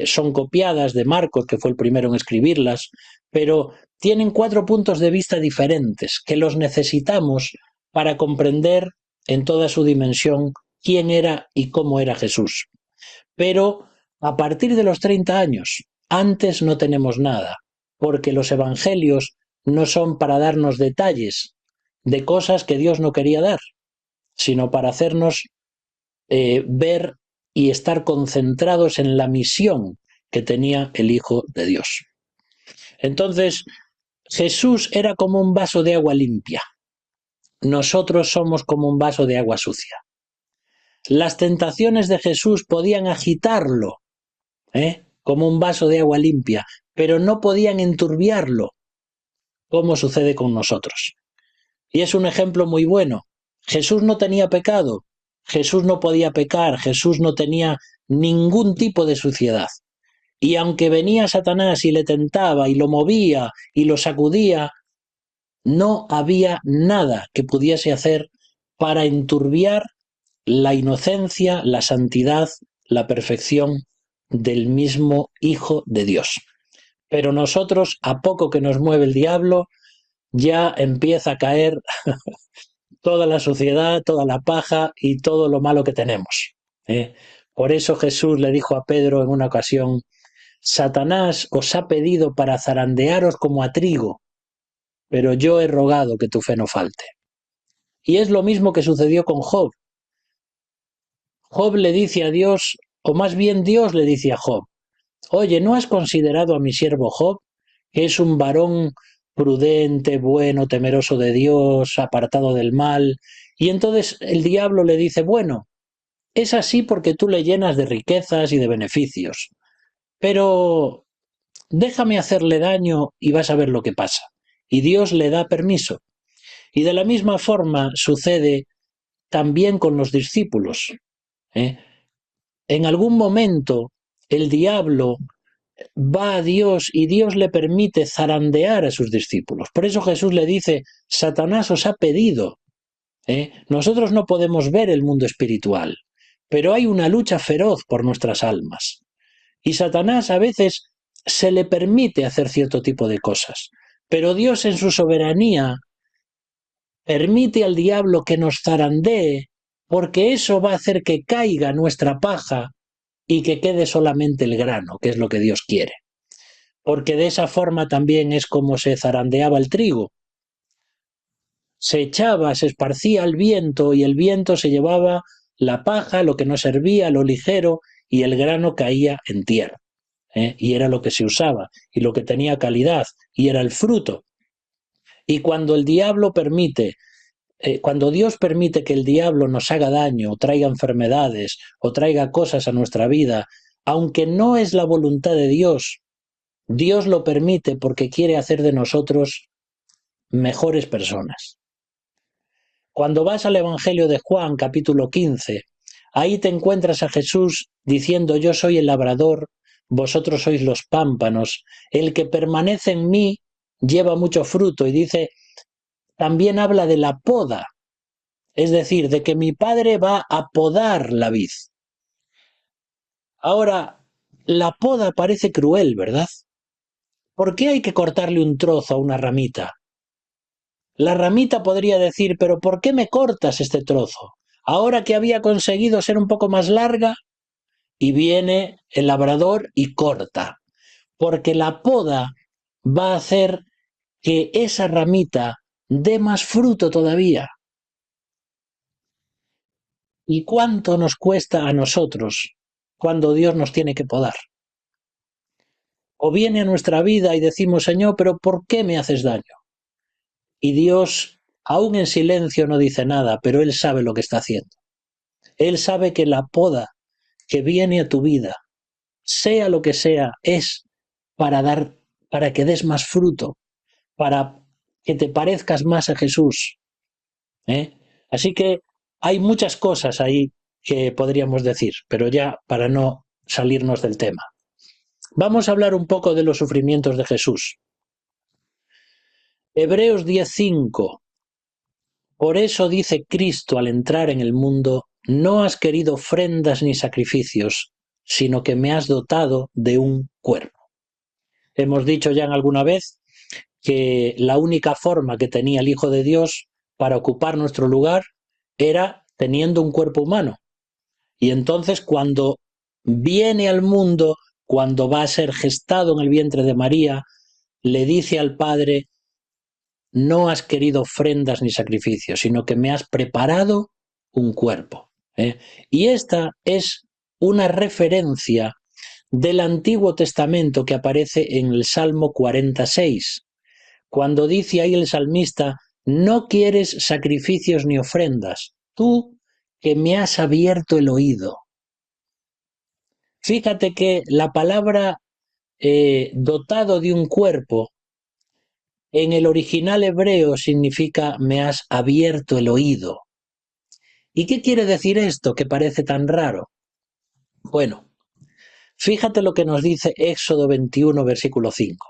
son copiadas de Marcos, que fue el primero en escribirlas, pero tienen 4 puntos de vista diferentes que los necesitamos para comprender en toda su dimensión quién era y cómo era Jesús. Pero a partir de los 30 años, antes no tenemos nada, porque los evangelios no son para darnos detalles de cosas que Dios no quería dar, sino para hacernos ver y estar concentrados en la misión que tenía el Hijo de Dios. Entonces, Jesús era como un vaso de agua limpia. Nosotros somos como un vaso de agua sucia. Las tentaciones de Jesús podían agitarlo, como un vaso de agua limpia, pero no podían enturbiarlo, como sucede con nosotros. Y es un ejemplo muy bueno. Jesús no tenía pecado, Jesús no podía pecar, Jesús no tenía ningún tipo de suciedad. Y aunque venía Satanás y le tentaba y lo movía y lo sacudía, no había nada que pudiese hacer para enturbiar la inocencia, la santidad, la perfección del mismo Hijo de Dios. Pero nosotros, a poco que nos mueve el diablo, ya empieza a caer toda la suciedad, toda la paja y todo lo malo que tenemos. Por eso Jesús le dijo a Pedro en una ocasión, Satanás os ha pedido para zarandearos como a trigo, pero yo he rogado que tu fe no falte. Y es lo mismo que sucedió con Job. Job le dice a Dios, o más bien Dios le dice a Job, oye, ¿no has considerado a mi siervo Job, que es un varón prudente, bueno, temeroso de Dios, apartado del mal? Y entonces el diablo le dice, bueno, es así porque tú le llenas de riquezas y de beneficios, pero déjame hacerle daño y vas a ver lo que pasa. Y Dios le da permiso. Y de la misma forma sucede también con los discípulos, ¿eh? En algún momento el diablo va a Dios y Dios le permite zarandear a sus discípulos. Por eso Jesús le dice, Satanás os ha pedido. Nosotros no podemos ver el mundo espiritual, pero hay una lucha feroz por nuestras almas. Y Satanás a veces se le permite hacer cierto tipo de cosas, pero Dios en su soberanía permite al diablo que nos zarandee, porque eso va a hacer que caiga nuestra paja y que quede solamente el grano, que es lo que Dios quiere. Porque de esa forma también es como se zarandeaba el trigo. Se echaba, se esparcía al viento y el viento se llevaba la paja, lo que no servía, lo ligero, y el grano caía en tierra. Y era lo que se usaba y lo que tenía calidad y era el fruto. Y cuando el diablo permite, cuando Dios permite que el diablo nos haga daño, o traiga enfermedades, o traiga cosas a nuestra vida, aunque no es la voluntad de Dios, Dios lo permite porque quiere hacer de nosotros mejores personas. Cuando vas al Evangelio de Juan, capítulo 15, ahí te encuentras a Jesús diciendo, yo soy el labrador, vosotros sois los pámpanos, el que permanece en mí lleva mucho fruto, y dice, también habla de la poda, es decir, de que mi Padre va a podar la vid. Ahora, la poda parece cruel, ¿verdad? ¿Por qué hay que cortarle un trozo a una ramita? La ramita podría decir, pero ¿por qué me cortas este trozo? Ahora que había conseguido ser un poco más larga, y viene el labrador y corta, porque la poda va a hacer que esa ramita dé más fruto todavía. ¿Y cuánto nos cuesta a nosotros cuando Dios nos tiene que podar? O viene a nuestra vida y decimos, Señor, pero ¿por qué me haces daño? Y Dios, aún en silencio, no dice nada, pero Él sabe lo que está haciendo. Él sabe que la poda que viene a tu vida, sea lo que sea, es para que des más fruto, para que te parezcas más a Jesús. ¿eh? Así que hay muchas cosas ahí que podríamos decir, pero ya para no salirnos del tema. Vamos a hablar un poco de los sufrimientos de Jesús. Hebreos 10:5. Por eso dice Cristo al entrar en el mundo, no has querido ofrendas ni sacrificios, sino que me has dotado de un cuerpo. Hemos dicho ya en alguna vez que la única forma que tenía el Hijo de Dios para ocupar nuestro lugar era teniendo un cuerpo humano. Y entonces cuando viene al mundo, cuando va a ser gestado en el vientre de María, le dice al Padre, no has querido ofrendas ni sacrificios, sino que me has preparado un cuerpo. Y esta es una referencia del Antiguo Testamento que aparece en el Salmo 46, cuando dice ahí el salmista, no quieres sacrificios ni ofrendas, tú que me has abierto el oído. Fíjate que la palabra dotado de un cuerpo en el original hebreo significa me has abierto el oído. ¿Y qué quiere decir esto que parece tan raro? Bueno, fíjate lo que nos dice Éxodo 21, versículo 5.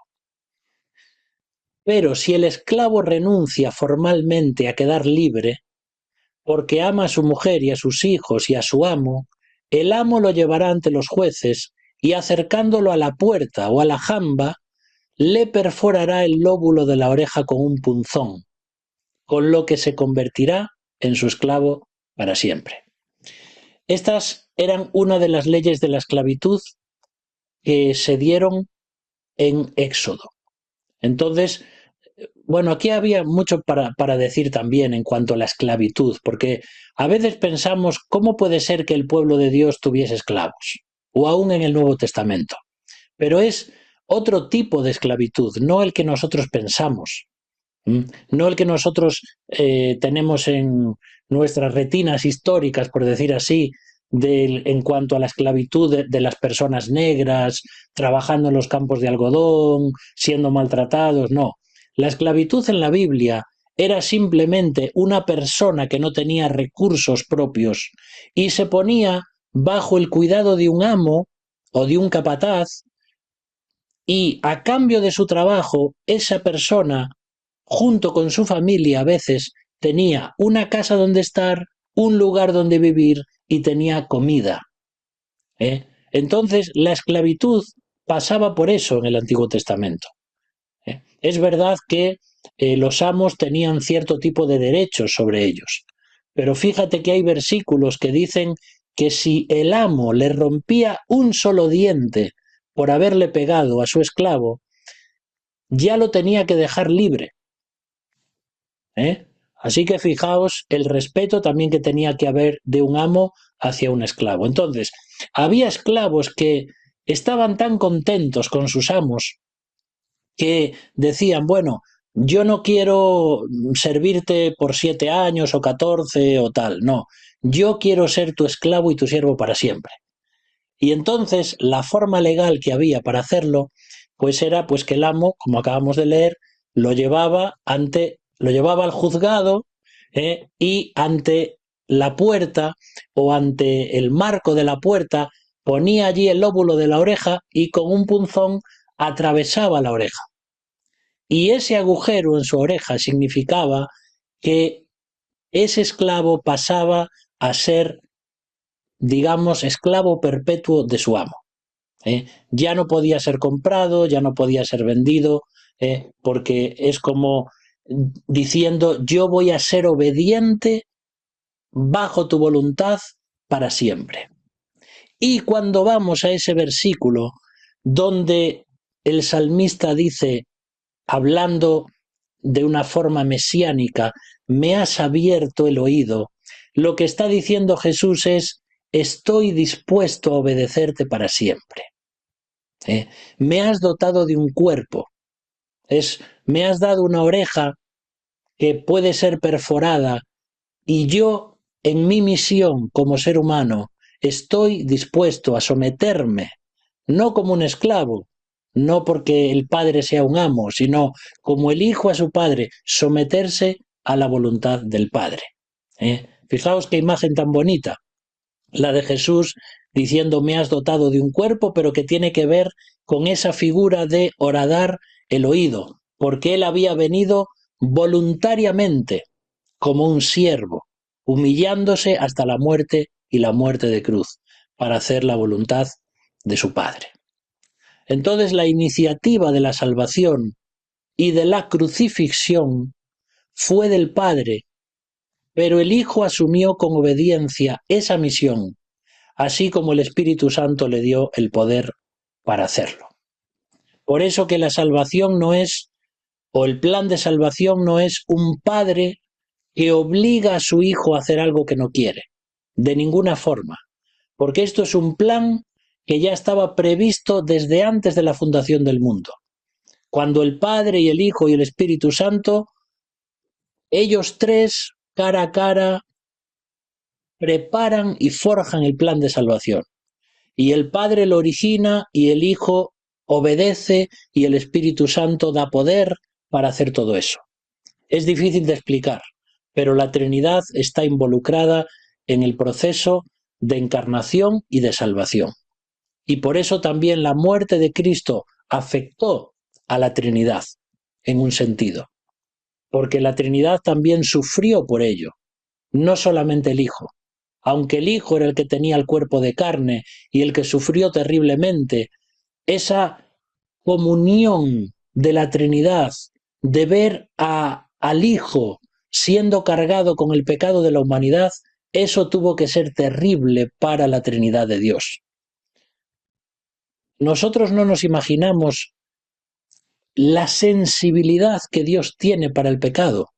Pero si el esclavo renuncia formalmente a quedar libre, porque ama a su mujer y a sus hijos y a su amo, el amo lo llevará ante los jueces y acercándolo a la puerta o a la jamba, le perforará el lóbulo de la oreja con un punzón, con lo que se convertirá en su esclavo para siempre. Estas eran una de las leyes de la esclavitud que se dieron en Éxodo. Entonces, Bueno, aquí había mucho para decir también en cuanto a la esclavitud, porque a veces pensamos cómo puede ser que el pueblo de Dios tuviese esclavos, o aún en el Nuevo Testamento. Pero es otro tipo de esclavitud, no el que nosotros pensamos, no el que nosotros tenemos en nuestras retinas históricas, por decir así, en cuanto a la esclavitud de las personas negras, trabajando en los campos de algodón, siendo maltratados, no. La esclavitud en la Biblia era simplemente una persona que no tenía recursos propios y se ponía bajo el cuidado de un amo o de un capataz, y a cambio de su trabajo, esa persona, junto con su familia, a veces tenía una casa donde estar, un lugar donde vivir y tenía comida. Entonces, la esclavitud pasaba por eso en el Antiguo Testamento. Es verdad que los amos tenían cierto tipo de derechos sobre ellos, pero fíjate que hay versículos que dicen que si el amo le rompía un solo diente por haberle pegado a su esclavo, ya lo tenía que dejar libre. Así que fijaos el respeto también que tenía que haber de un amo hacia un esclavo. Entonces, había esclavos que estaban tan contentos con sus amos que decían, bueno, yo no quiero servirte por 7 años o 14 o tal, no, yo quiero ser tu esclavo y tu siervo para siempre. Y entonces la forma legal que había para hacerlo, pues era pues que el amo, como acabamos de leer, lo llevaba al juzgado, y ante la puerta o ante el marco de la puerta ponía allí el lóbulo de la oreja y con un punzón atravesaba la oreja. Y ese agujero en su oreja significaba que ese esclavo pasaba a ser, digamos, esclavo perpetuo de su amo. Ya no podía ser comprado, ya no podía ser vendido, porque es como diciendo, yo voy a ser obediente bajo tu voluntad para siempre. Y cuando vamos a ese versículo donde el salmista dice, hablando de una forma mesiánica, me has abierto el oído, lo que está diciendo Jesús es, estoy dispuesto a obedecerte para siempre. Me has dotado de un cuerpo, me has dado una oreja que puede ser perforada, y yo, en mi misión como ser humano, estoy dispuesto a someterme, no como un esclavo, no porque el padre sea un amo, sino como el hijo a su padre, someterse a la voluntad del padre. Fijaos qué imagen tan bonita, la de Jesús diciendo me has dotado de un cuerpo, pero que tiene que ver con esa figura de horadar el oído, porque él había venido voluntariamente como un siervo, humillándose hasta la muerte y la muerte de cruz, para hacer la voluntad de su Padre. Entonces la iniciativa de la salvación y de la crucifixión fue del Padre, pero el Hijo asumió con obediencia esa misión, así como el Espíritu Santo le dio el poder para hacerlo. Por eso que la salvación no es, o el plan de salvación no es un padre que obliga a su hijo a hacer algo que no quiere, de ninguna forma, porque esto es un plan que ya estaba previsto desde antes de la fundación del mundo. Cuando el Padre y el Hijo y el Espíritu Santo, ellos tres, cara a cara, preparan y forjan el plan de salvación. Y el Padre lo origina y el Hijo obedece y el Espíritu Santo da poder para hacer todo eso. Es difícil de explicar, pero la Trinidad está involucrada en el proceso de encarnación y de salvación. Y por eso también la muerte de Cristo afectó a la Trinidad, en un sentido, porque la Trinidad también sufrió por ello, no solamente el Hijo. Aunque el Hijo era el que tenía el cuerpo de carne y el que sufrió terriblemente, esa comunión de la Trinidad, de ver al Hijo siendo cargado con el pecado de la humanidad, eso tuvo que ser terrible para la Trinidad de Dios. Nosotros no nos imaginamos la sensibilidad que Dios tiene para el pecado.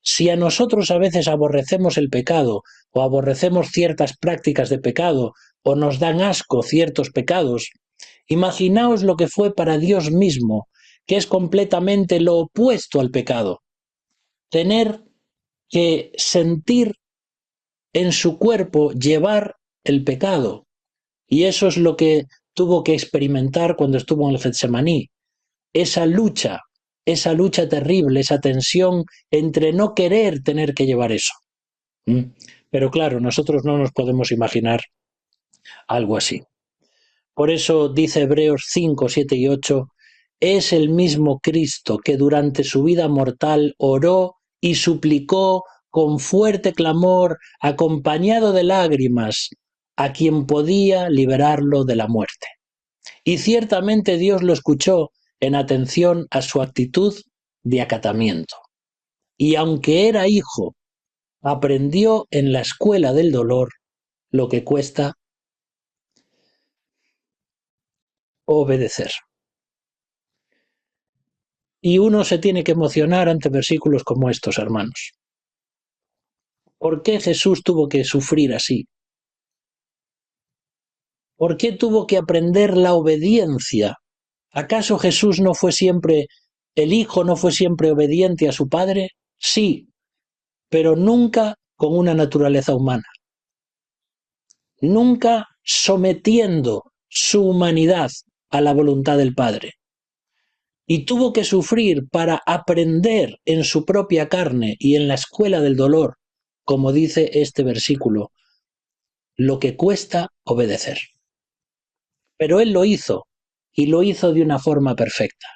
Si a nosotros a veces aborrecemos el pecado o aborrecemos ciertas prácticas de pecado o nos dan asco ciertos pecados, imaginaos lo que fue para Dios mismo, que es completamente lo opuesto al pecado. Tener que sentir en su cuerpo llevar el pecado. Y eso es lo que tuvo que experimentar cuando estuvo en el Getsemaní. Esa lucha terrible, esa tensión entre no querer tener que llevar eso. Pero claro, nosotros no nos podemos imaginar algo así. Por eso dice Hebreos 5, 7 y 8, es el mismo Cristo que durante su vida mortal oró y suplicó con fuerte clamor, acompañado de lágrimas, a quien podía liberarlo de la muerte. Y ciertamente Dios lo escuchó en atención a su actitud de acatamiento. Y aunque era hijo, aprendió en la escuela del dolor lo que cuesta obedecer. Y uno se tiene que emocionar ante versículos como estos, hermanos. ¿Por qué Jesús tuvo que sufrir así? ¿Por qué tuvo que aprender la obediencia? ¿Acaso Jesús no fue siempre, el Hijo no fue siempre obediente a su Padre? Sí, pero nunca con una naturaleza humana. Nunca sometiendo su humanidad a la voluntad del Padre. Y tuvo que sufrir para aprender en su propia carne y en la escuela del dolor, como dice este versículo, lo que cuesta obedecer. Pero él lo hizo, y lo hizo de una forma perfecta.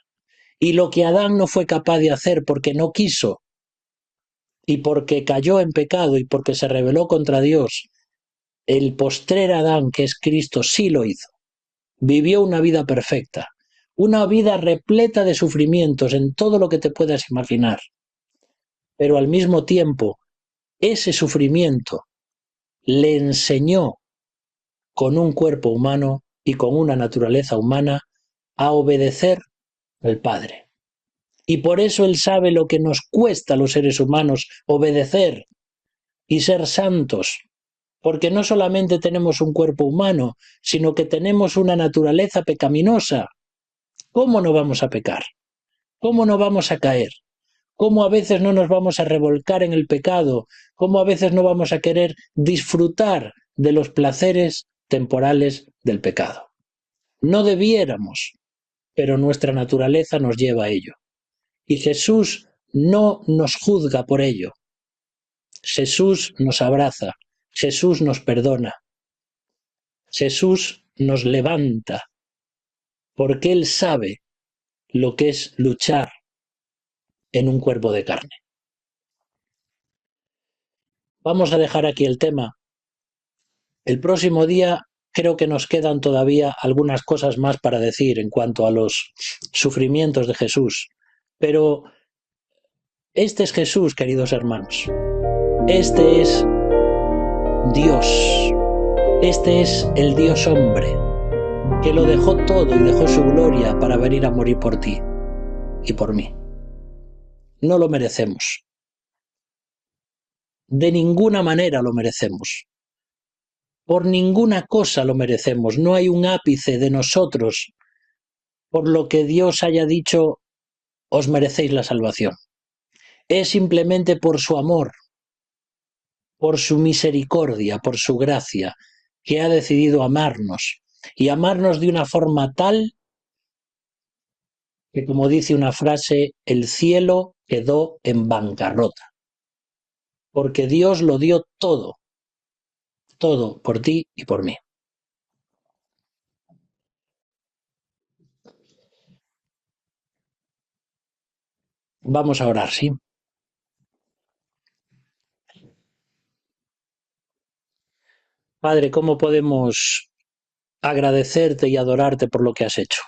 Y lo que Adán no fue capaz de hacer porque no quiso, y porque cayó en pecado y porque se rebeló contra Dios, el postrer Adán, que es Cristo, sí lo hizo. Vivió una vida perfecta, una vida repleta de sufrimientos en todo lo que te puedas imaginar. Pero al mismo tiempo, ese sufrimiento le enseñó con un cuerpo humano y con una naturaleza humana a obedecer al Padre. Y por eso Él sabe lo que nos cuesta a los seres humanos obedecer y ser santos, porque no solamente tenemos un cuerpo humano, sino que tenemos una naturaleza pecaminosa. ¿Cómo no vamos a pecar? ¿Cómo no vamos a caer? ¿Cómo a veces no nos vamos a revolcar en el pecado? ¿Cómo a veces no vamos a querer disfrutar de los placeres temporales del pecado? No debiéramos, pero nuestra naturaleza nos lleva a ello. Y Jesús no nos juzga por ello. Jesús nos abraza, Jesús nos perdona, Jesús nos levanta, porque Él sabe lo que es luchar en un cuerpo de carne. Vamos a dejar aquí el tema. El próximo día creo que nos quedan todavía algunas cosas más para decir en cuanto a los sufrimientos de Jesús. Pero este es Jesús, queridos hermanos. Este es Dios. Este es el Dios hombre, que lo dejó todo y dejó su gloria para venir a morir por ti y por mí. No lo merecemos. De ninguna manera lo merecemos. Por ninguna cosa lo merecemos. No hay un ápice de nosotros por lo que Dios haya dicho, os merecéis la salvación. Es simplemente por su amor, por su misericordia, por su gracia, que ha decidido amarnos. Y amarnos de una forma tal que, como dice una frase, el cielo quedó en bancarrota. Porque Dios lo dio todo, todo por ti y por mí. Vamos a orar, ¿sí? Padre, ¿cómo podemos agradecerte y adorarte por lo que has hecho?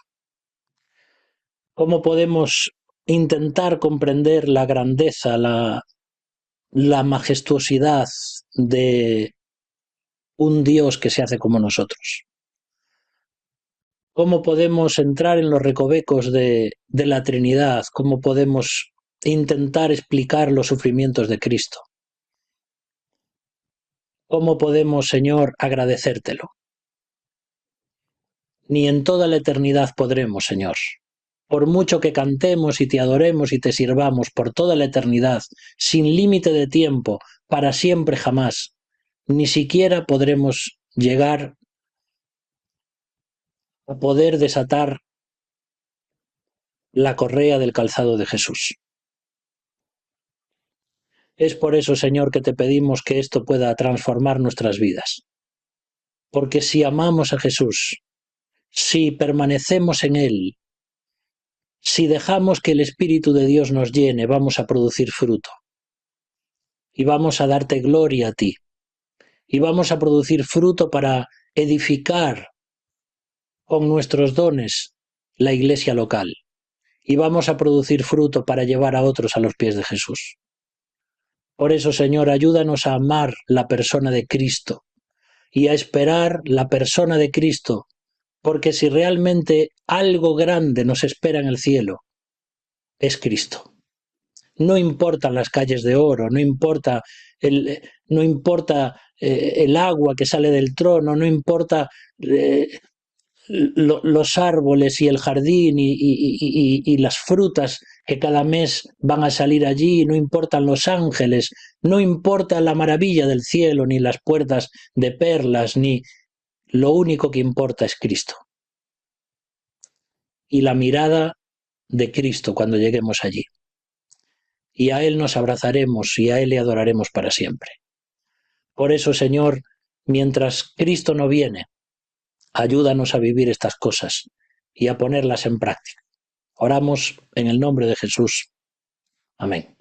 ¿Cómo podemos intentar comprender la grandeza, la majestuosidad de un Dios que se hace como nosotros? ¿Cómo podemos entrar en los recovecos de la Trinidad? ¿Cómo podemos intentar explicar los sufrimientos de Cristo? ¿Cómo podemos, Señor, agradecértelo? Ni en toda la eternidad podremos, Señor. Por mucho que cantemos y te adoremos y te sirvamos por toda la eternidad, sin límite de tiempo, para siempre jamás, ni siquiera podremos llegar a poder desatar la correa del calzado de Jesús. Es por eso, Señor, que te pedimos que esto pueda transformar nuestras vidas. Porque si amamos a Jesús, si permanecemos en Él, si dejamos que el Espíritu de Dios nos llene, vamos a producir fruto. Y vamos a darte gloria a ti. Y vamos a producir fruto para edificar con nuestros dones la iglesia local. Y vamos a producir fruto para llevar a otros a los pies de Jesús. Por eso, Señor, ayúdanos a amar la persona de Cristo y a esperar la persona de Cristo, porque si realmente algo grande nos espera en el cielo, es Cristo. No importan las calles de oro, no importa el agua que sale del trono, no importa los árboles y el jardín y las frutas que cada mes van a salir allí, no importan los ángeles, no importa la maravilla del cielo, ni las puertas de perlas, ni lo único que importa es Cristo. Y la mirada de Cristo cuando lleguemos allí. Y a Él nos abrazaremos y a Él le adoraremos para siempre. Por eso, Señor, mientras Cristo no viene, ayúdanos a vivir estas cosas y a ponerlas en práctica. Oramos en el nombre de Jesús. Amén.